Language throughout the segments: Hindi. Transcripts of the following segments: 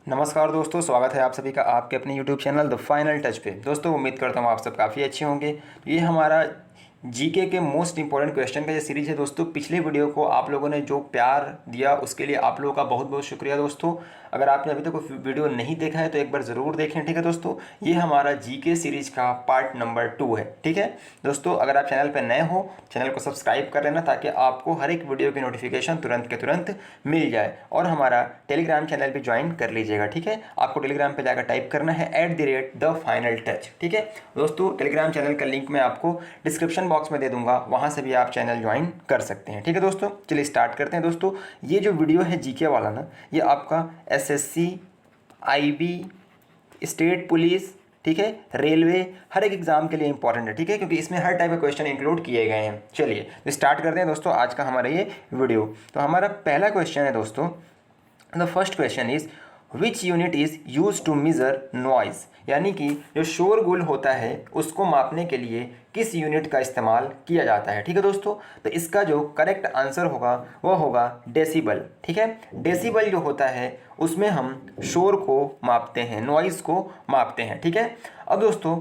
नमस्कार दोस्तों, स्वागत है आप सभी का आपके अपने YouTube channel the final touch पे। दोस्तों उम्मीद करता हूँ आप सब काफ़ी अच्छे होंगे। ये हमारा जीके के मोस्ट इंपॉर्टेंट क्वेश्चन का ये सीरीज़ है दोस्तों। पिछले वीडियो को आप लोगों ने जो प्यार दिया उसके लिए आप लोगों का बहुत बहुत शुक्रिया दोस्तों। अगर आपने अभी तक कोई वीडियो नहीं देखा है तो एक बार ज़रूर देखें, ठीक है दोस्तों। ये हमारा जीके सीरीज़ का पार्ट नंबर 2 है, ठीक है दोस्तों। अगर आप चैनल पर नए हो, चैनल को सब्सक्राइब कर लेना ताकि आपको हर एक वीडियो की नोटिफिकेशन तुरंत के तुरंत मिल जाए। और हमारा टेलीग्राम चैनल भी ज्वाइन कर लीजिएगा, ठीक है। आपको टेलीग्राम पे जाकर टाइप करना है @theFinalTouch, ठीक है दोस्तों। टेलीग्राम चैनल का लिंक मैं आपको डिस्क्रिप्शन बॉक्स में दे दूंगा, वहाँ से भी आप चैनल ज्वाइन कर सकते हैं, ठीक है दोस्तों। चलिए स्टार्ट करते हैं दोस्तों। ये जो वीडियो है जीके वाला ना, ये आपका एसएससी, आईबी, स्टेट पुलिस, ठीक है, रेलवे, हर एक एग्जाम के लिए इंपॉर्टेंट है, ठीक है, क्योंकि इसमें हर टाइप के क्वेश्चन इंक्लूड किए गए हैं। चलिए तो स्टार्ट करते हैं दोस्तों आज का हमारा ये वीडियो। तो हमारा पहला क्वेश्चन है दोस्तों, the first question is which unit is use to measure noise, यानी कि जो शोरगुल होता है उसको मापने के लिए किस यूनिट का इस्तेमाल किया जाता है, ठीक है दोस्तों। तो इसका जो करेक्ट आंसर होगा वह होगा डेसिबल, ठीक है। डेसिबल जो होता है उसमें हम शोर को मापते हैं, नॉइज़ को मापते हैं, ठीक है। अब दोस्तों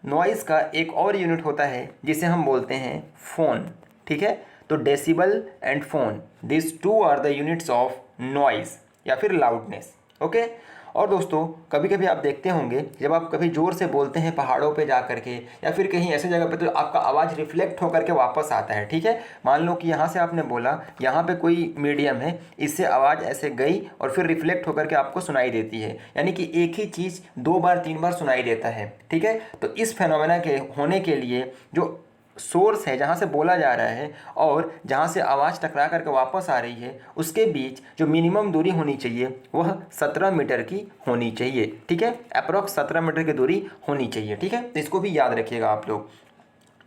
नॉइज़ का एक और यूनिट होता है जिसे हम बोलते हैं फ़ोन, ठीक है। तो decibel and phon, this two are the units of noise या फिर लाउडनेस, ओके। और दोस्तों कभी कभी आप देखते होंगे जब आप कभी ज़ोर से बोलते हैं पहाड़ों पे जा करके या फिर कहीं ऐसे जगह पे, तो आपका आवाज़ रिफ्लेक्ट होकर के वापस आता है, ठीक है। मान लो कि यहाँ से आपने बोला, यहाँ पे कोई मीडियम है, इससे आवाज़ ऐसे गई और फिर रिफ्लेक्ट होकर के आपको सुनाई देती है, यानी कि एक ही चीज़ 2 बार 3 बार सुनाई देता है, ठीक है। तो इस फेनोमेना के होने के लिए जो सोर्स है जहाँ से बोला जा रहा है और जहाँ से आवाज़ टकरा करके वापस आ रही है, उसके बीच जो मिनिमम दूरी होनी चाहिए वह 17 मीटर की होनी चाहिए, ठीक है। अप्रॉक्स 17 मीटर की दूरी होनी चाहिए, ठीक है। तो इसको भी याद रखिएगा आप लोग।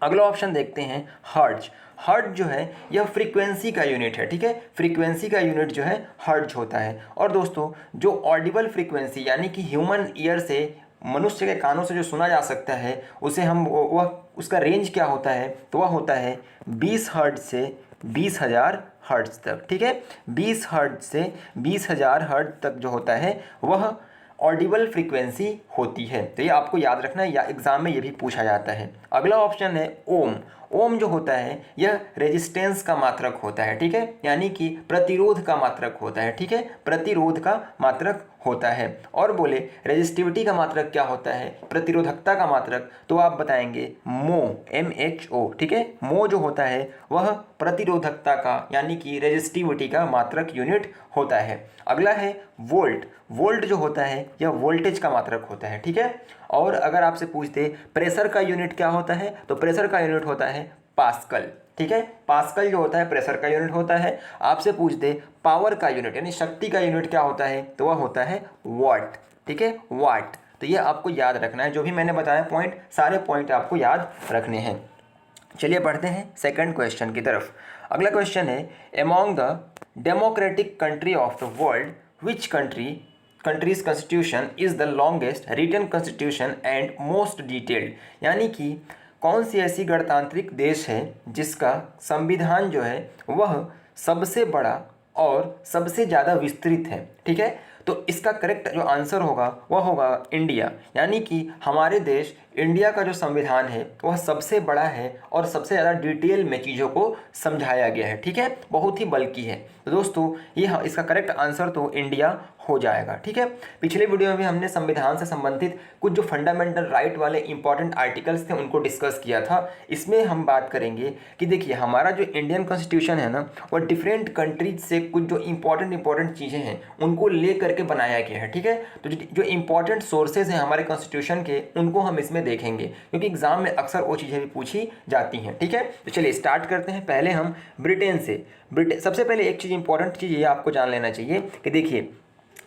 अगला ऑप्शन देखते हैं हर्ट्ज। हर्ट्ज जो है यह फ्रीक्वेंसी का यूनिट है, ठीक है। फ्रीक्वेंसी का यूनिट जो है हर्ट्ज होता है। और दोस्तों जो ऑडिबल फ्रीक्वेंसी यानी कि ह्यूमन ईयर से, मनुष्य के कानों से जो सुना जा सकता है उसे हम वह उसका रेंज क्या होता है, तो वह होता है 20 हर्ट्ज से 20,000 हर्ट्ज तक, ठीक है। 20 हर्ट्ज से 20,000 हर्ट्ज तक जो होता है वह ऑडिबल फ्रीक्वेंसी होती है। तो ये आपको याद रखना है, या एग्जाम में ये भी पूछा जाता है। अगला ऑप्शन है ओम। ओम जो होता है यह रेजिस्टेंस का मात्रक होता है, ठीक है, यानी कि प्रतिरोध का मात्रक होता है, ठीक है। प्रतिरोध का मात्रक होता है। और बोले रेजिस्टिविटी का मात्रक क्या होता है, प्रतिरोधकता का मात्रक, तो आप बताएंगे मो, MHO, ठीक है। मो जो होता है वह प्रतिरोधकता का यानी कि रेजिस्टिविटी का मात्रक यूनिट होता है। अगला है वोल्ट। वोल्ट जो होता है यह वोल्टेज का मात्रक होता है, ठीक है। और अगर आपसे पूछते प्रेशर का यूनिट क्या होता है, तो प्रेशर का यूनिट होता है पास्कल, ठीक है। पास्कल जो होता है प्रेशर का यूनिट होता है। आपसे पूछते पावर का यूनिट यानी शक्ति का यूनिट क्या होता है, तो वह होता है वाट, ठीक है, वाट। तो ये आपको याद रखना है, जो भी मैंने बताया पॉइंट, सारे पॉइंट आपको याद रखने हैं। चलिए बढ़ते हैं सेकंड क्वेश्चन की तरफ। अगला क्वेश्चन है among the democratic country of the world which country's constitution is the longest written constitution and most detailed, यानी कि कौन सी ऐसी गणतांत्रिक देश है जिसका संविधान जो है वह सबसे बड़ा और सबसे ज़्यादा विस्तृत है, ठीक है। तो इसका करेक्ट जो आंसर होगा वह होगा इंडिया, यानी कि हमारे देश इंडिया का जो संविधान है वह सबसे बड़ा है और सबसे ज़्यादा डिटेल में चीज़ों को समझाया गया है, ठीक है, बहुत ही बल्कि है। तो दोस्तों ये इसका करेक्ट आंसर तो इंडिया हो जाएगा, ठीक है। पिछले वीडियो में भी हमने संविधान से संबंधित कुछ जो फंडामेंटल राइट वाले इंपॉर्टेंट आर्टिकल्स थे उनको डिस्कस किया था। इसमें हम बात करेंगे कि देखिए हमारा जो इंडियन कॉन्स्टिट्यूशन है ना, वह डिफरेंट कंट्रीज से कुछ जो इंपॉर्टेंट चीज़ें हैं उनको ले करके बनाया गया है, ठीक है। तो जो इंपॉर्टेंट सोर्सेज हैं हमारे कॉन्स्टिट्यूशन के, उनको हम इसमें देखेंगे क्योंकि एग्जाम में अक्सर वो चीज़ें भी पूछी जाती हैं, ठीक है। तो चलिए स्टार्ट करते हैं। पहले हम ब्रिटेन से। सबसे पहले एक चीज़ इंपॉर्टेंट चीज़ ये आपको जान लेना चाहिए कि देखिए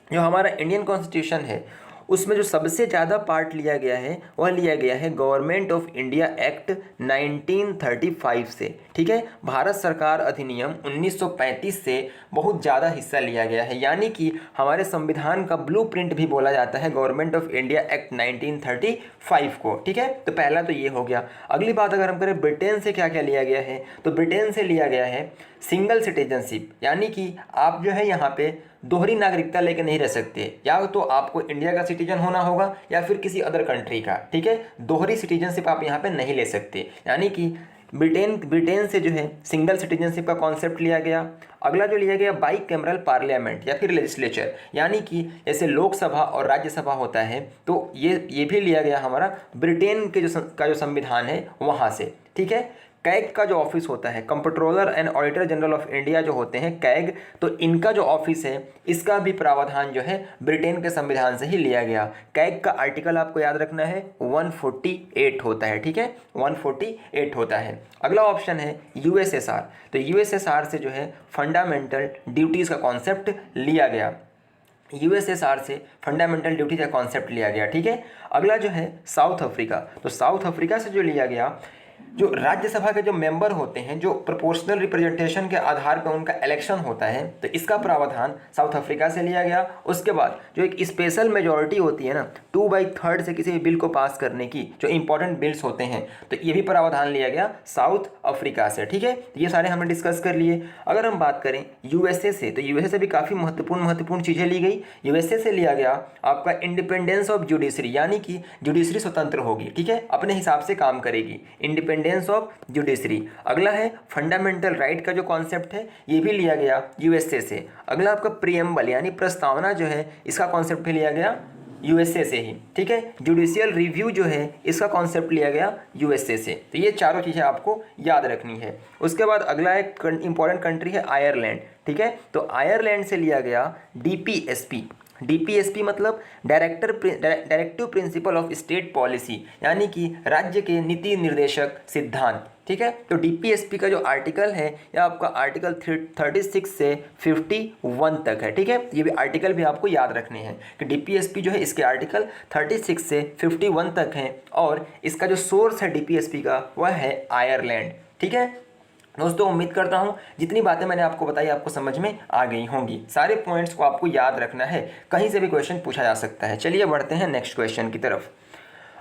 जो हमारा इंडियन कॉन्स्टिट्यूशन है उसमें जो सबसे ज़्यादा पार्ट लिया गया है वह लिया गया है गवर्नमेंट ऑफ इंडिया एक्ट 1935 से, ठीक है। भारत सरकार अधिनियम 1935 से बहुत ज़्यादा हिस्सा लिया गया है, यानी कि हमारे संविधान का ब्लूप्रिंट भी बोला जाता है गवर्नमेंट ऑफ इंडिया एक्ट 1935 को, ठीक है। तो पहला तो ये हो गया। अगली बात अगर हम करें ब्रिटेन से क्या क्या लिया गया है, तो ब्रिटेन से लिया गया है सिंगल सिटीजनशिप, यानी कि आप जो है यहाँ पे दोहरी नागरिकता लेके नहीं रह सकते, या तो आपको इंडिया का सिटीजन होना होगा या फिर किसी अदर कंट्री का, ठीक है। दोहरी सिटीजनशिप आप यहाँ पे नहीं ले सकते, यानी कि ब्रिटेन से जो है सिंगल सिटीजनशिप का कॉन्सेप्ट लिया गया। अगला जो लिया गया बाई कैमरल पार्लियामेंट या फिर लेजिस्लेचर, यानी कि जैसे लोकसभा और राज्यसभा होता है, तो ये भी लिया गया हमारा ब्रिटेन के जो संविधान है वहाँ से, ठीक है। कैग का जो ऑफिस होता है, comptroller and auditor general of India जो होते हैं कैग, तो इनका जो ऑफिस है इसका भी प्रावधान जो है ब्रिटेन के संविधान से ही लिया गया। कैग का आर्टिकल आपको याद रखना है 148 होता है, ठीक है, 148 होता है। अगला ऑप्शन है यूएसएसआर, तो यूएसएसआर से जो है फंडामेंटल ड्यूटीज़ का कॉन्सेप्ट लिया गया, यूएसएसआर से फंडामेंटल ड्यूटी का कॉन्सेप्ट लिया गया, ठीक है। अगला जो है साउथ अफ्रीका, तो साउथ अफ्रीका से जो लिया गया, जो राज्यसभा के जो मेंबर होते हैं, जो प्रोपोर्शनल रिप्रेजेंटेशन के आधार पर उनका इलेक्शन होता है, तो इसका प्रावधान साउथ अफ्रीका से लिया गया। उसके बाद जो एक स्पेशल मेजॉरिटी होती है ना 2/3 से किसी भी बिल को पास करने की, जो इंपॉर्टेंट बिल्स होते हैं, तो ये भी प्रावधान लिया गया साउथ अफ्रीका से, ठीक है। ये सारे हमने डिस्कस कर लिए। अगर हम बात करें यूएसए से, तो यूएसए से भी काफ़ी महत्वपूर्ण चीज़ें ली गई। यूएसए से लिया गया आपका इंडिपेंडेंस ऑफ जुडिशरी, यानी कि जुडिशरी स्वतंत्र होगी, ठीक है, अपने हिसाब से काम करेगी, इंडिपेंडेंस ऑफ जुडिशरी। अगला है फंडामेंटल राइट का जो कॉन्सेप्ट है, ये भी लिया गया यूएसए से। अगला आपका प्रीएम्बल यानी प्रस्तावना जो है, इसका कॉन्सेप्ट भी लिया गया यूएसए से ही, ठीक है। जुडिशियल रिव्यू जो है इसका कॉन्सेप्ट लिया गया यूएसए से। तो ये चारों चीज़ें आपको याद रखनी है। उसके बाद अगला एक इंपॉर्टेंट कंट्री है आयरलैंड, ठीक है। तो आयरलैंड से लिया गया डीपीएसपी। डीपीएसपी मतलब directive principle of state policy, यानी कि राज्य के नीति निर्देशक सिद्धांत, ठीक है। तो डीपीएसपी का जो आर्टिकल है या आपका आर्टिकल 36 से 51 तक है, ठीक है। ये भी आर्टिकल भी आपको याद रखने हैं कि डीपीएसपी जो है इसके आर्टिकल 36 से 51 तक हैं, और इसका जो सोर्स है डीपीएसपी का वह है आयरलैंड, ठीक है। दोस्तों उम्मीद करता हूँ जितनी बातें मैंने आपको बताई आपको समझ में आ गई होंगी। सारे पॉइंट्स को आपको याद रखना है, कहीं से भी क्वेश्चन पूछा जा सकता है। चलिए बढ़ते हैं नेक्स्ट क्वेश्चन की तरफ।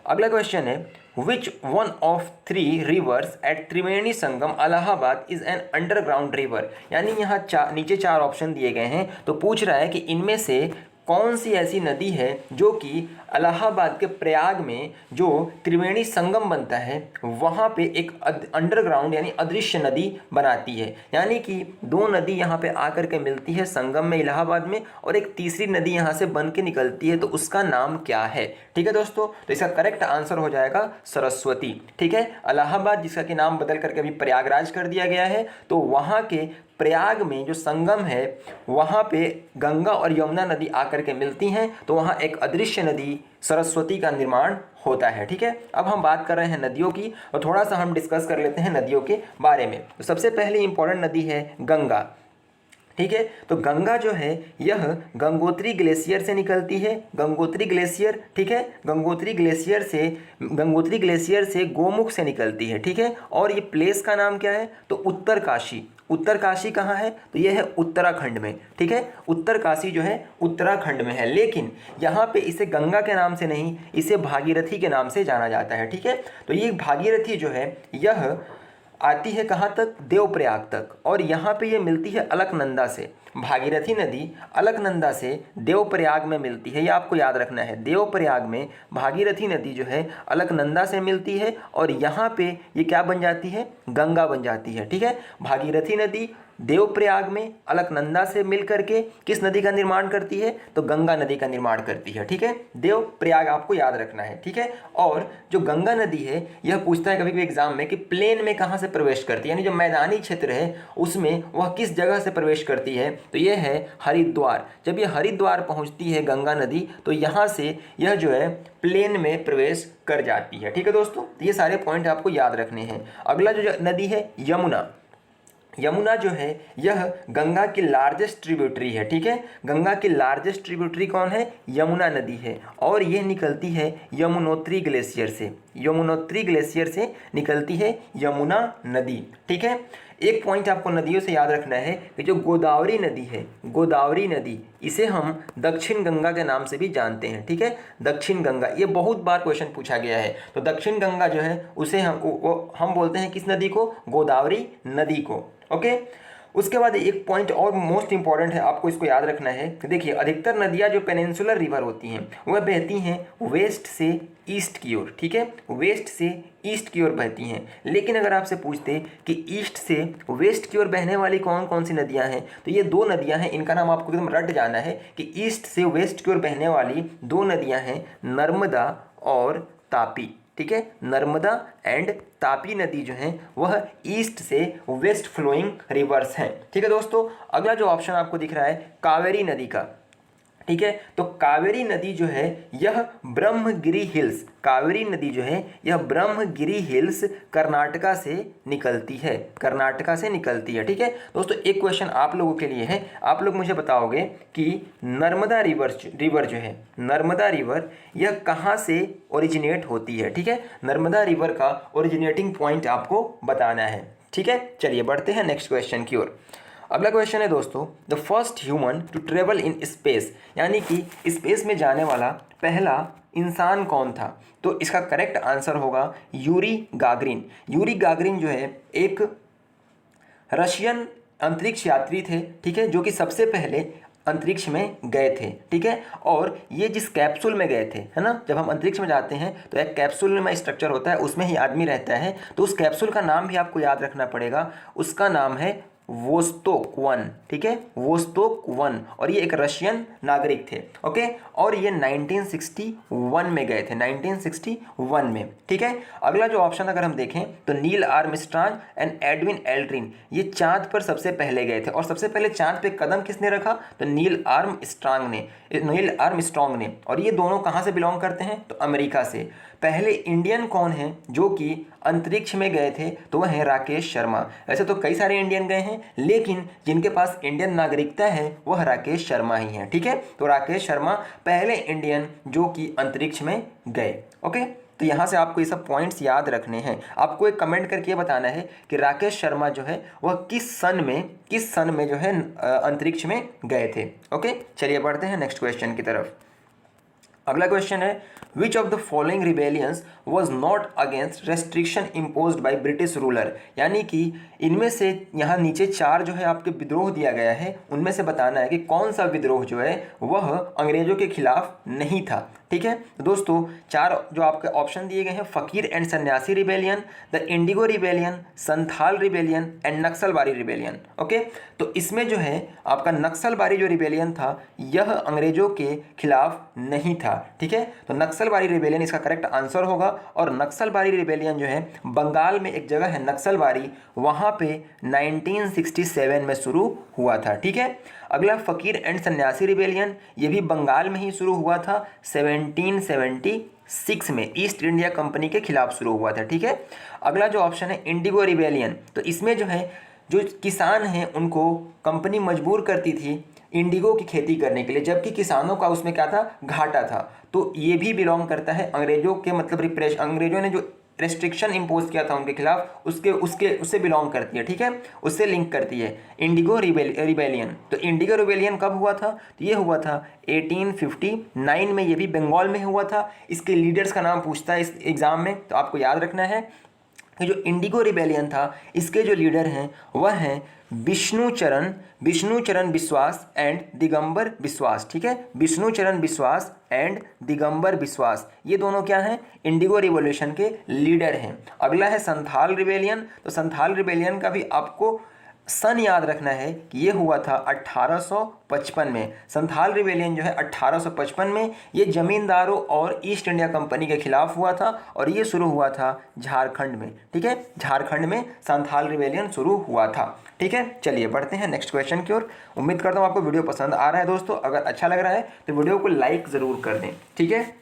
अगला क्वेश्चन है which one of 3 rivers at Triveni Sangam Allahabad is an underground river, यानी यहाँ नीचे 4 ऑप्शन दिए गए हैं, तो पूछ रहा है कि इनमें से कौन सी ऐसी नदी है जो कि इलाहाबाद के प्रयाग में जो त्रिवेणी संगम बनता है वहाँ पे एक अंडरग्राउंड यानी अदृश्य नदी बनाती है, यानी कि 2 नदी यहाँ पे आकर के मिलती है संगम में इलाहाबाद में, और एक तीसरी नदी यहाँ से बन के निकलती है, तो उसका नाम क्या है, ठीक है दोस्तों। तो इसका करेक्ट आंसर हो जाएगा सरस्वती, ठीक है। इलाहाबाद जिसका कि नाम बदल करके अभी प्रयागराज कर दिया गया है, तो वहाँ के प्रयाग में जो संगम है वहाँ पे गंगा और यमुना नदी आकर के मिलती हैं, तो वहाँ एक अदृश्य नदी सरस्वती का निर्माण होता है, ठीक है। अब हम बात कर रहे हैं नदियों की, और थोड़ा सा हम डिस्कस कर लेते हैं नदियों के बारे में। तो सबसे पहले इंपॉर्टेंट नदी है गंगा, ठीक है। तो गंगा जो है यह गंगोत्री ग्लेशियर से निकलती है, गंगोत्री ग्लेशियर, ठीक है। गंगोत्री ग्लेशियर से गोमुख से निकलती है, ठीक है। और ये प्लेस का नाम क्या है, तो उत्तरकाशी। उत्तरकाशी कहाँ है, तो ये है उत्तराखंड में, ठीक है। उत्तरकाशी जो है उत्तराखंड में है, लेकिन यहाँ पे इसे गंगा के नाम से नहीं, इसे भागीरथी के नाम से जाना जाता है, ठीक है। तो ये भागीरथी जो है यह आती है कहाँ तक, देवप्रयाग तक, और यहाँ पे ये मिलती है अलकनंदा से। भागीरथी नदी अलकनंदा से देवप्रयाग में मिलती है, ये आपको याद रखना है। देवप्रयाग में भागीरथी नदी जो है अलकनंदा से मिलती है, और यहाँ पे ये क्या बन जाती है, गंगा बन जाती है, ठीक है। भागीरथी नदी देवप्रयाग में अलकनंदा से मिल करके किस नदी का निर्माण करती है, तो गंगा नदी का निर्माण करती है, ठीक है। देवप्रयाग आपको याद रखना है, ठीक है। और जो गंगा नदी है यह पूछता है कभी कभी एग्जाम में कि प्लेन में कहाँ से प्रवेश करती है, यानी जो मैदानी क्षेत्र है उसमें वह किस जगह से प्रवेश करती है, तो यह है हरिद्वार। जब ये हरिद्वार पहुँचती है गंगा नदी, तो यहाँ से यह जो है प्लेन में प्रवेश कर जाती है, ठीक है दोस्तों। तो ये सारे पॉइंट आपको याद रखने हैं। अगला जो नदी है यमुना। यमुना जो है यह गंगा की लार्जेस्ट ट्रिब्यूटरी है, ठीक है। गंगा की लार्जेस्ट ट्रिब्यूटरी कौन है, यमुना नदी है, और यह निकलती है यमुनोत्री ग्लेशियर से। यमुनोत्री ग्लेशियर से निकलती है यमुना नदी, ठीक है। एक पॉइंट आपको नदियों से याद रखना है कि जो गोदावरी नदी है, गोदावरी नदी, इसे हम दक्षिण गंगा के नाम से भी जानते हैं, ठीक है। दक्षिण गंगा, ये बहुत बार क्वेश्चन पूछा गया है। तो दक्षिण गंगा जो है उसे हम बोलते हैं किस नदी को, गोदावरी नदी को, ओके। उसके बाद एक पॉइंट और मोस्ट इंपॉर्टेंट है, आपको इसको याद रखना है कि देखिए अधिकतर नदियाँ जो पेनिनसुलर रिवर होती हैं वह बहती हैं वेस्ट से ईस्ट की ओर, ठीक है, वेस्ट से ईस्ट की ओर बहती हैं। लेकिन अगर आपसे पूछते कि ईस्ट से वेस्ट की ओर बहने वाली कौन कौन सी नदियां हैं, तो ये दो नदियां हैं, इनका नाम आपको एकदम रट जाना है कि ईस्ट से वेस्ट की ओर बहने वाली दो नदियां हैं नर्मदा और तापी, ठीक है, नर्मदा एंड तापी नदी जो है वह ईस्ट से वेस्ट फ्लोइंग रिवर्स हैं, ठीक है दोस्तों। अगला जो ऑप्शन आपको दिख रहा है कावेरी नदी का, ठीक है, तो कावेरी नदी जो है यह ब्रह्मगिरी हिल्स, कावेरी नदी जो है यह ब्रह्मगिरी हिल्स कर्नाटका से निकलती है, कर्नाटका से निकलती है, ठीक है दोस्तों। एक क्वेश्चन आप लोगों के लिए है, आप लोग मुझे बताओगे कि नर्मदा रिवर जो है, नर्मदा रिवर यह कहाँ से ओरिजिनेट होती है, ठीक है, नर्मदा रिवर का ओरिजिनेटिंग पॉइंट आपको बताना है, ठीक है। चलिए बढ़ते हैं नेक्स्ट क्वेश्चन की ओर। अगला क्वेश्चन है दोस्तों, the first human to travel in space, यानी कि स्पेस में जाने वाला पहला इंसान कौन था, तो इसका करेक्ट आंसर होगा यूरी गागरिन। यूरी गागरिन जो है एक रशियन अंतरिक्ष यात्री थे, ठीक है, जो कि सबसे पहले अंतरिक्ष में गए थे, ठीक है, और ये जिस कैप्सूल में गए थे, है ना, जब हम अंतरिक्ष में जाते हैं तो एक कैप्सूल में स्ट्रक्चर होता है, उसमें ही आदमी रहता है, तो उस कैप्सूल का नाम भी आपको याद रखना पड़ेगा, उसका नाम है वोस्तोक 1, ठीक है, वोस्तोक 1, और ये एक रशियन नागरिक थे, ओके, और ये 1961 में गए थे, 1961 में, ठीक है। अगला जो ऑप्शन अगर हम देखें तो Neil Armstrong and Edwin Aldrin, ये चांद पर सबसे पहले गए थे, और सबसे पहले चांद पे कदम किसने रखा, तो नील आर्मस्ट्रांग ने, और ये दोनों कहाँ से बिलोंग करते हैं, तो अमेरिका से। पहले इंडियन कौन है जो कि अंतरिक्ष में गए थे, तो वह है राकेश शर्मा। ऐसे तो कई सारे इंडियन गए हैं, लेकिन जिनके पास इंडियन नागरिकता है वह राकेश शर्मा ही हैं, ठीक है, तो राकेश शर्मा पहले इंडियन जो कि अंतरिक्ष में गए, ओके। तो यहाँ से आपको ये सब पॉइंट्स याद रखने हैं। आपको एक कमेंट करके बताना है कि राकेश शर्मा जो है वह किस सन में जो है अंतरिक्ष में गए थे, ओके। चलिए बढ़ते हैं नेक्स्ट क्वेश्चन की तरफ। अगला क्वेश्चन है, which of the following rebellions was not against restriction imposed by British ruler, यानी कि इनमें से यहाँ नीचे 4 जो है आपके विद्रोह दिया गया है, उनमें से बताना है कि कौन सा विद्रोह जो है वह अंग्रेजों के खिलाफ नहीं था, ठीक है। तो दोस्तों 4 जो आपके ऑप्शन दिए गए हैं, फकीर एंड सन्यासी rebellion, the Indigo rebellion, Santhal rebellion and Naxalbari rebellion, okay. तो इसमें जो है आपका नक्सलबारी जो रिबेलियन था यह अंग्रेजों के खिलाफ नहीं था, ठीक है, तो नक्सलबारी रिबेलियन इसका करेक्ट आंसर होगा। और नक्सलबारी रिबेलियन जो है बंगाल में एक जगह है नक्सलबारी, वहाँ पे 1967 में शुरू हुआ था, ठीक है। अगला फकीर एंड सन्यासी रिबेलियन, ये भी बंगाल में ही शुरू हुआ था, 1776 में ईस्ट इंडिया कंपनी के खिलाफ शुरू हुआ था, ठीक है। अगला जो ऑप्शन है इंडिगो रिबेलियन, तो इसमें जो है जो किसान हैं उनको कंपनी मजबूर करती थी इंडिगो की खेती करने के लिए, जबकि किसानों का उसमें क्या था, घाटा था। तो ये भी बिलोंग करता है अंग्रेजों के, मतलब अंग्रेजों ने जो रेस्ट्रिक्शन इम्पोज किया था उनके खिलाफ, उससे बिलोंग करती है, ठीक है, उससे लिंक करती है इंडिगो रिबेलियन। तो इंडिगो रिबेलियन कब हुआ था, तो ये हुआ था 1859 में, ये भी बंगाल में हुआ था। इसके लीडर्स का नाम पूछता है इस एग्ज़ाम में, तो आपको याद रखना है कि जो इंडिगो रिबेलियन था इसके जो लीडर हैं वह हैं विष्णुचरण विश्वास एंड दिगंबर विश्वास, ठीक है, विष्णुचरण विश्वास एंड दिगंबर विश्वास, ये दोनों क्या हैं, इंडिगो रिवॉल्यूशन के लीडर हैं। अगला है संथाल रिबेलियन, तो संथाल रिबेलियन का भी आपको सन याद रखना है कि ये हुआ था 1855 में। संथाल रिबेलियन जो है 1855 में, ये जमींदारों और ईस्ट इंडिया कंपनी के खिलाफ हुआ था, और ये शुरू हुआ था झारखंड में, ठीक है, झारखंड में संथाल रिबेलियन शुरू हुआ था, ठीक है। चलिए बढ़ते हैं नेक्स्ट क्वेश्चन की ओर। उम्मीद करता हूँ आपको वीडियो पसंद आ रहा है दोस्तों, अगर अच्छा लग रहा है तो वीडियो को लाइक ज़रूर कर दें, ठीक है।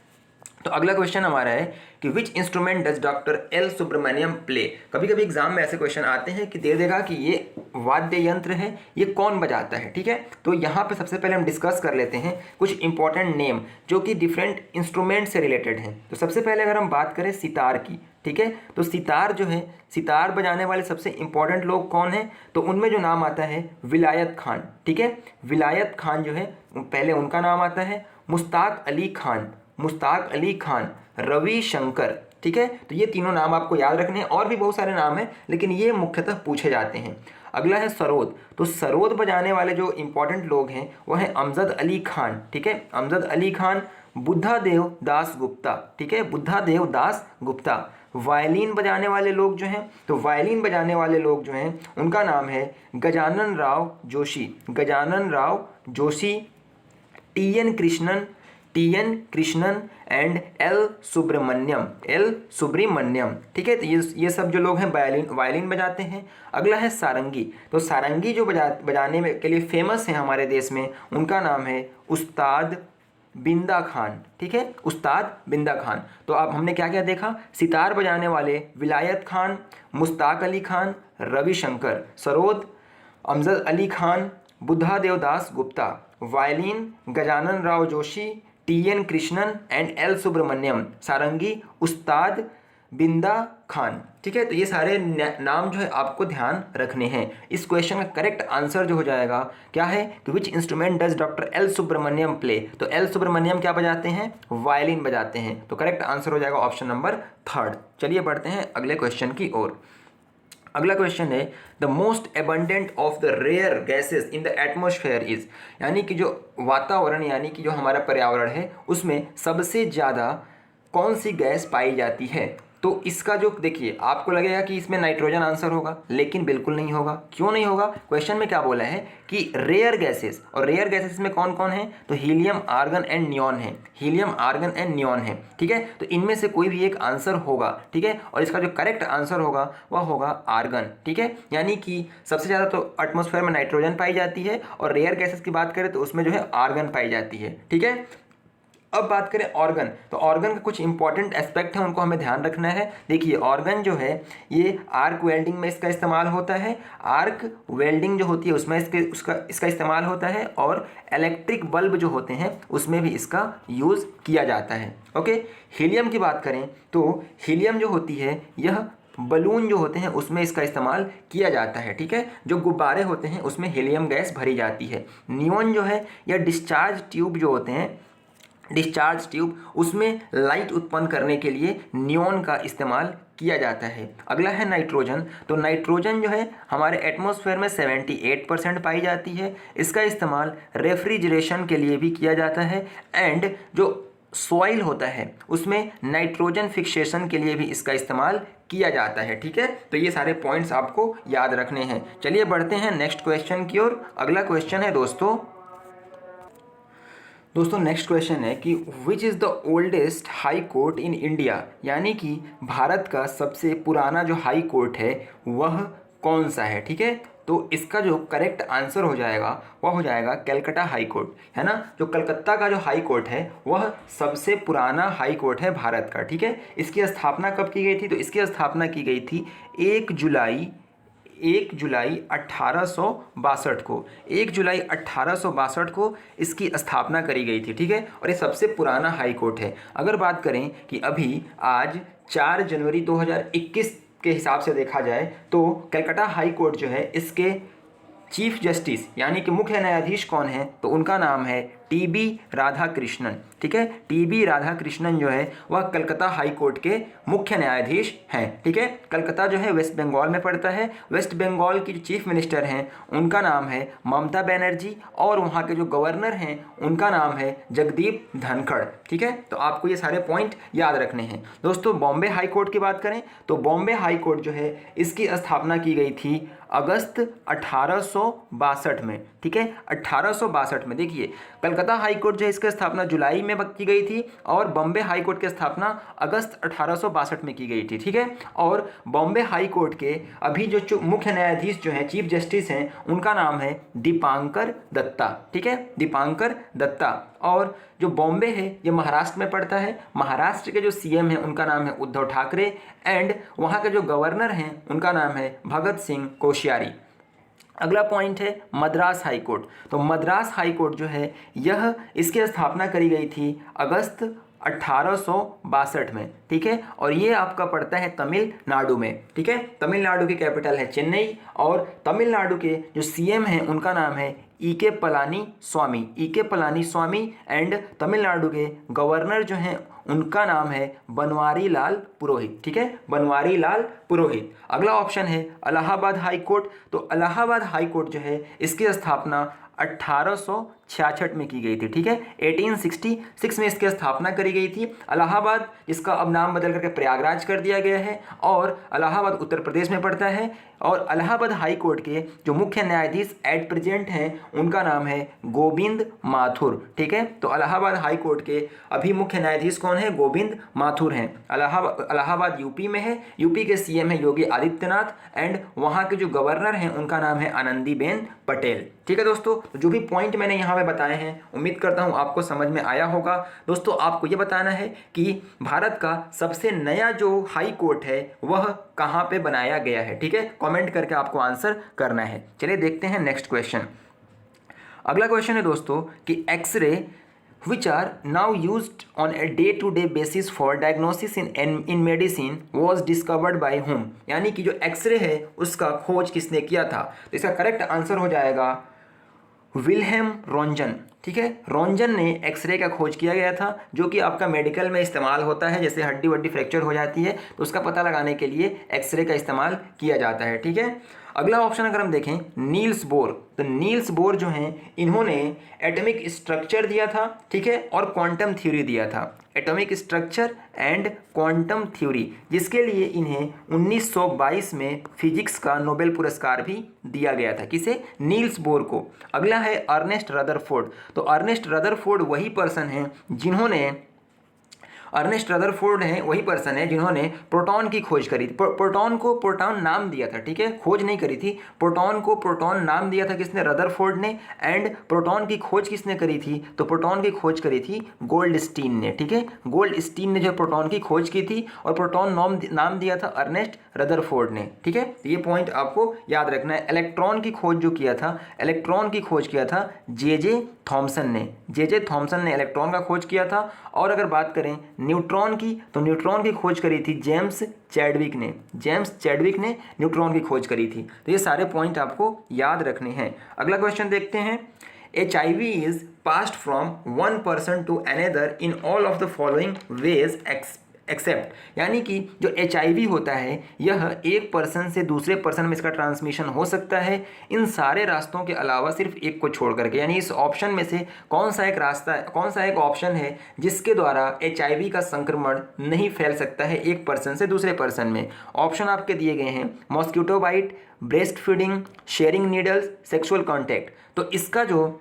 तो अगला क्वेश्चन हमारा है कि which instrument does doctor L Subramaniam play. कभी कभी एग्जाम में ऐसे क्वेश्चन आते हैं कि दे देगा कि ये वाद्य यंत्र है, ये कौन बजाता है, ठीक है। तो यहाँ पे सबसे पहले हम डिस्कस कर लेते हैं कुछ इंपॉर्टेंट नेम जो कि डिफरेंट इंस्ट्रूमेंट से रिलेटेड हैं। तो सबसे पहले अगर हम बात करें सितार की, ठीक है, तो सितार जो है, सितार बजाने वाले सबसे इंपॉर्टेंट लोग कौन हैं, तो उनमें जो नाम आता है विलायत खान, ठीक है, विलायत खान जो है पहले उनका नाम आता है, मुश्ताक अली खान, रवि शंकर, ठीक है। तो ये तीनों नाम आपको याद रखने हैं, और भी बहुत सारे नाम हैं लेकिन ये मुख्यतः पूछे जाते हैं। अगला है सरोद, तो सरोद बजाने वाले जो इंपॉर्टेंट लोग हैं वो हैं अमजद अली खान, ठीक है, अमजद अली खान, बुद्धादेव दास गुप्ता, ठीक है, बुद्धादेव दास गुप्ता। वायलिन बजाने वाले लोग जो हैं, तो वायलिन बजाने वाले लोग जो हैं उनका नाम है Gajanan Rao Joshi, Gajanan Rao Joshi, T N Krishnan and L Subramaniam, ठीक है। तो ये सब जो लोग हैं वायलिन बजाते हैं। अगला है सारंगी, तो सारंगी जो बजाने में के लिए फेमस है हमारे देश में, उनका नाम है उस्ताद बिंदा खान, ठीक है, उस्ताद बिंदा खान। तो अब हमने क्या क्या देखा, सितार बजाने वाले Vilayat Khan, Mushtaq Ali Khan, Ravishankar, sarod Amjad Ali Khan, Buddha Devdas Gupta, violin Gajanan Rao Joshi, TN. Krishnan and L Subramaniam, sarangi Ustad Binda Khan, ठीक है। तो ये सारे नाम जो है आपको ध्यान रखने हैं। इस क्वेश्चन का करेक्ट आंसर जो हो जाएगा क्या है कि which instrument does doctor L Subramaniam play, तो एल सुब्रमण्यम क्या बजाते हैं, वायलिन बजाते हैं। तो करेक्ट आंसर हो जाएगा ऑप्शन नंबर 3। चलिए बढ़ते हैं अगले क्वेश्चन की ओर। अगला क्वेश्चन है the most abundant of the rare gases in the atmosphere is, यानी कि जो वातावरण यानी कि जो हमारा पर्यावरण है उसमें सबसे ज़्यादा कौन सी गैस पाई जाती है। तो इसका जो देखिए आपको लगेगा कि इसमें नाइट्रोजन आंसर होगा, लेकिन बिल्कुल नहीं होगा। क्यों नहीं होगा, क्वेश्चन में क्या बोला है कि रेयर गैसेस, और रेयर गैसेस में कौन कौन है, तो हीलियम आर्गन एंड नियॉन है, हीलियम आर्गन एंड नियॉन है, ठीक है। तो इनमें से कोई भी एक आंसर होगा, ठीक है, और इसका जो करेक्ट आंसर होगा वह होगा आर्गन, ठीक है। यानी कि सबसे ज़्यादा तो एटमॉस्फेयर में नाइट्रोजन पाई जाती है, और रेयर गैसेस की बात करें तो उसमें जो है आर्गन पाई जाती है, ठीक है। अब बात करें ऑर्गन, तो ऑर्गन का कुछ इंपॉर्टेंट एस्पेक्ट है, उनको हमें ध्यान रखना है। देखिए ऑर्गन जो है ये आर्क वेल्डिंग में इसका इस्तेमाल होता है, आर्क वेल्डिंग जो होती है उसमें इसका इस्तेमाल होता है, और इलेक्ट्रिक बल्ब जो होते हैं उसमें भी इसका यूज़ किया जाता है। ओके, हीलियम की बात करें तो हीलियम जो होती है यह बलून जो होते हैं उसमें इसका इस्तेमाल किया जाता है, ठीक है। जो गुब्बारे होते हैं उसमें हीलियम गैस भरी जाती है। नियॉन जो है या डिस्चार्ज ट्यूब जो होते हैं, डिस्चार्ज ट्यूब, उसमें लाइट उत्पन्न करने के लिए नियॉन का इस्तेमाल किया जाता है। अगला है नाइट्रोजन, तो नाइट्रोजन जो है हमारे एटमॉस्फेयर में 78% पाई जाती है। इसका इस्तेमाल रेफ्रिजरेशन के लिए भी किया जाता है, एंड जो सॉइल होता है उसमें नाइट्रोजन फिक्सेशन के लिए भी इसका इस्तेमाल किया जाता है, ठीक है। तो ये सारे पॉइंट्स आपको याद रखने हैं। चलिए बढ़ते हैं नेक्स्ट क्वेश्चन की ओर। अगला क्वेश्चन है दोस्तों नेक्स्ट क्वेश्चन है कि which is the oldest high court in India, यानी कि भारत का सबसे पुराना जो हाई कोर्ट है वह कौन सा है, ठीक है। तो इसका जो करेक्ट आंसर हो जाएगा वह हो जाएगा कलकत्ता हाई कोर्ट, है ना। जो कलकत्ता का जो हाई कोर्ट है वह सबसे पुराना हाई कोर्ट है भारत का, ठीक है। इसकी स्थापना कब की गई थी, तो इसकी स्थापना की गई थी 1 जुलाई 1862 को, 1 जुलाई 1862 को इसकी स्थापना करी गई थी, ठीक है। और ये सबसे पुराना हाई कोर्ट है। अगर बात करें कि अभी आज 4 जनवरी 2021 के हिसाब से देखा जाए तो कलकत्ता हाई कोर्ट जो है इसके चीफ जस्टिस यानी कि मुख्य न्यायाधीश कौन है, तो उनका नाम है टी.बी. राधाकृष्णन, ठीक है। टी.बी. राधाकृष्णन जो है वह कलकत्ता हाई कोर्ट के मुख्य न्यायाधीश हैं, ठीक है। कलकत्ता जो है वेस्ट बंगाल में पड़ता है। वेस्ट बंगाल की जो चीफ मिनिस्टर हैं उनका नाम है ममता बनर्जी, और वहाँ के जो गवर्नर हैं उनका नाम है जगदीप धनखड़, ठीक है। तो आपको ये सारे पॉइंट याद रखने हैं। दोस्तों बॉम्बे हाई कोर्ट की बात करें तो बॉम्बे हाई कोर्ट जो है इसकी स्थापना की गई थी अगस्त 1862 में, ठीक है, 1862 में। देखिए कलकत्ता हाई कोर्ट जो है इसकी स्थापना जुलाई में की गई थी, और बॉम्बे हाई कोर्ट की स्थापना अगस्त 1862 में की गई थी, ठीक है। और बॉम्बे हाई कोर्ट के अभी जो मुख्य न्यायाधीश जो हैं चीफ जस्टिस हैं उनका नाम है दीपांकर दत्ता, ठीक है, दीपांकर दत्ता। और जो बॉम्बे है ये महाराष्ट्र में पड़ता है। महाराष्ट्र के जो सीएम हैं उनका नाम है उद्धव ठाकरे, एंड वहाँ के जो गवर्नर हैं उनका नाम है भगत सिंह कोश्यारी। अगला पॉइंट है मद्रास हाई कोर्ट, तो मद्रास हाई कोर्ट जो है यह इसकी स्थापना करी गई थी अगस्त 1862 में, ठीक है। और ये आपका पड़ता है तमिलनाडु में, ठीक है। तमिलनाडु की कैपिटल है चेन्नई और तमिलनाडु के जो सीएम हैं उनका नाम है ईके पलानीस्वामी, ईके पलानीस्वामी। एंड तमिलनाडु के गवर्नर जो हैं उनका नाम है बनवारी लाल पुरोहित, ठीक है, बनवारी लाल पुरोहित। अगला ऑप्शन है इलाहाबाद हाई कोर्ट। तो इलाहाबाद हाई कोर्ट जो है इसकी स्थापना 1866 में की गई थी, ठीक है। 1866 में इसकी स्थापना करी गई थी। इलाहाबाद, इसका अब नाम बदल करके प्रयागराज कर दिया गया है और इलाहाबाद उत्तर प्रदेश में पड़ता है। और इलाहाबाद हाई कोर्ट के जो मुख्य न्यायाधीश एट प्रेजेंट हैं उनका नाम है गोविंद माथुर, ठीक है। तो इलाहाबाद हाई कोर्ट के अभी मुख्य न्यायाधीश कौन है? गोविंद माथुर हैं। इलाहाबाद यूपी में है, यूपी के सीएम है योगी आदित्यनाथ एंड वहाँ के जो गवर्नर हैं उनका नाम है आनंदीबेन पटेल, ठीक है दोस्तों। तो जो भी पॉइंट मैंने यहाँ पे बताए हैं उम्मीद करता हूँ आपको समझ में आया होगा। दोस्तों आपको ये बताना है कि भारत का सबसे नया जो हाई कोर्ट है वह कहाँ पे बनाया गया है, ठीक है। कमेंट करके आपको आंसर करना है। चलिए देखते हैं नेक्स्ट क्वेश्चन। अगला क्वेश्चन है दोस्तों कि x ray which are now used on a day-to-day basis for diagnosis in medicine was discovered by whom? यानी कि जो एक्सरे है उसका खोज किसने किया था? तो इसका करेक्ट आंसर हो जाएगा विल्हेम रोंजन, ठीक है। रोंजन ने एक्सरे का खोज किया गया था जो कि आपका मेडिकल में इस्तेमाल होता है। जैसे हड्डी वड्डी फ्रैक्चर हो जाती है तो उसका पता लगाने के लिए एक्सरे का इस्तेमाल किया जाता है, ठीक है। अगला ऑप्शन अगर हम देखें नील्स बोर, तो नील्स बोर जो हैं इन्होंने एटॉमिक स्ट्रक्चर दिया था, ठीक है, और क्वांटम थ्योरी दिया था। Atomic structure and quantum theory, जिसके लिए इन्हें 1922 में फिजिक्स का नोबेल पुरस्कार भी दिया गया था। किसे? नील्स बोर को। अगला है अर्नेस्ट रदरफोर्ड। तो अर्नेस्ट रदरफोर्ड वही पर्सन है जिन्होंने प्रोटॉन की खोज करी थी। प्रोटॉन को प्रोटॉन नाम दिया था, ठीक है, खोज नहीं करी थी। प्रोटॉन को प्रोटॉन नाम दिया था किसने? रदरफोर्ड ने। एंड प्रोटॉन की खोज किसने करी थी? तो प्रोटॉन की खोज करी थी गोल्डस्टीन ने, ठीक है। गोल्डस्टीन ने जो प्रोटॉन की खोज की थी और प्रोटॉन नाम दिया था अर्नेस्ट रदरफोर्ड ने, ठीक है। तो ये पॉइंट आपको याद रखना है। इलेक्ट्रॉन की खोज जो किया था, इलेक्ट्रॉन की खोज किया था जे थॉमसन ने। जे थॉमसन ने इलेक्ट्रॉन का खोज किया था। और अगर बात करें न्यूट्रॉन की, तो न्यूट्रॉन की खोज करी थी जेम्स चैडविक ने न्यूट्रॉन की खोज करी थी। तो ये सारे पॉइंट आपको याद रखने हैं। अगला क्वेश्चन देखते हैं। HIV is passed from one person to another in all of the following ways except, यानी कि जो HIV होता है यह एक पर्सन से दूसरे पर्सन में इसका ट्रांसमिशन हो सकता है इन सारे रास्तों के अलावा सिर्फ एक को छोड़ करके। यानी इस ऑप्शन में से कौन सा एक ऑप्शन है जिसके द्वारा HIV का संक्रमण नहीं फैल सकता है एक पर्सन से दूसरे पर्सन में? ऑप्शन आपके दिए गए हैं mosquito bite, breast feeding, sharing needles, sexual contact. तो इसका जो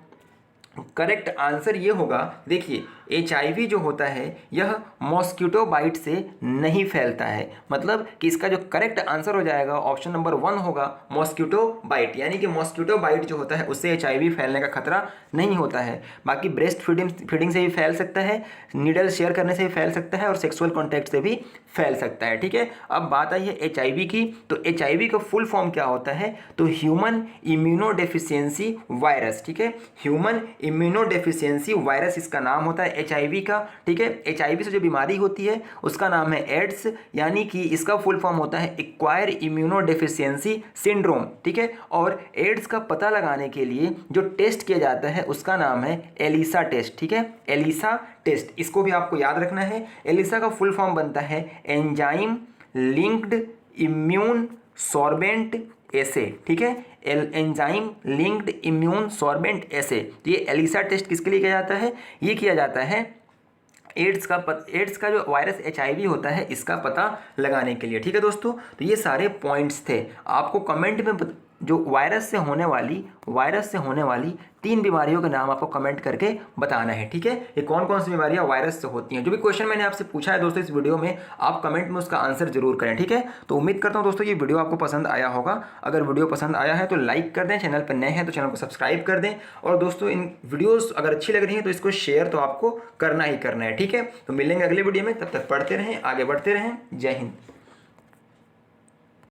करेक्ट आंसर ये होगा, देखिए HIV जो होता है यह मॉस्किटो बाइट से नहीं फैलता है। मतलब कि इसका जो करेक्ट आंसर हो जाएगा ऑप्शन नंबर 1 होगा मॉस्किटो बाइट। यानी कि मॉस्किटो बाइट जो होता है उससे HIV फैलने का खतरा नहीं होता है। बाकी ब्रेस्ट फीडिंग से भी फैल सकता है, नीडल शेयर करने से भी फैल सकता है और सेक्सुअल कॉन्टैक्ट से भी फैल सकता है, ठीक है। अब बात आई है HIV की। तो HIV का फुल फॉर्म क्या होता है? तो ह्यूमन इम्यूनोडेफिशिएंसी वायरस, ठीक है। ह्यूमन इम्यूनोडेफिशिएंसी वायरस इसका नाम होता है HIV का, ठीक है। HIV से जो बीमारी होती है उसका नाम है एड्स, यानी कि इसका फुल फॉर्म होता है एक्वायर इम्यूनोडेफिशिएंसी सिंड्रोम, ठीक है। और एड्स का पता लगाने के लिए जो टेस्ट किया जाता है उसका नाम है एलिसा टेस्ट, ठीक है, एलिसा टेस्ट। इसको भी आपको याद रखना है। एलिसा का फुल फॉर्म बनता है एंजाइम लिंक्ड इम्यून सॉर्बेंट एसे, ठीक है, एंजाइम लिंक्ड इम्यून सॉर्बेंट एसे। तो ये एलिसा टेस्ट किसके लिए किया जाता है? ये किया जाता है एड्स का जो वायरस HIV होता है इसका पता लगाने के लिए, ठीक है दोस्तों। तो ये सारे पॉइंट्स थे। आपको कमेंट में जो वायरस से होने वाली 3 बीमारियों के नाम आपको कमेंट करके बताना है, ठीक है। ये कौन कौन सी बीमारियां वायरस से होती हैं? जो भी क्वेश्चन मैंने आपसे पूछा है दोस्तों इस वीडियो में, आप कमेंट में उसका आंसर जरूर करें, ठीक है। तो उम्मीद करता हूं दोस्तों ये वीडियो आपको पसंद आया होगा। अगर वीडियो पसंद आया है तो लाइक कर दें, चैनल पर नए हैं तो चैनल को सब्सक्राइब कर दें। और दोस्तों इन वीडियोज़ अगर अच्छी लग रही है तो इसको शेयर तो आपको करना ही करना है, ठीक है। तो मिलेंगे अगले वीडियो में, तब तक पढ़ते रहें, आगे बढ़ते रहें। जय हिंद।